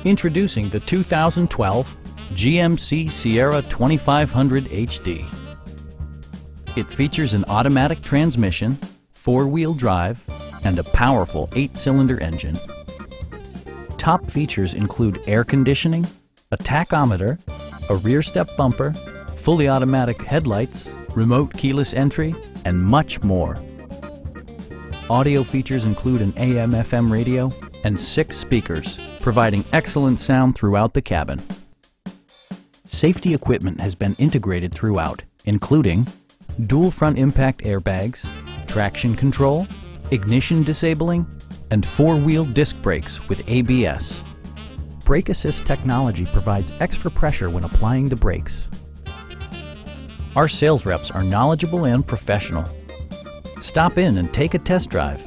Introducing the 2012 GMC Sierra 2500 HD. It features an automatic transmission, four-wheel drive, and a powerful 8-cylinder engine. Top features include air conditioning, a tachometer, a rear step bumper, fully automatic headlights, remote keyless entry, and much more. Audio features include an AM/FM radio and 6 speakers, providing excellent sound throughout the cabin. Safety equipment has been integrated throughout, including dual front impact airbags, traction control, ignition disabling, and 4-wheel disc brakes with ABS. Brake Assist technology provides extra pressure when applying the brakes. Our sales reps are knowledgeable and professional. Stop in and take a test drive.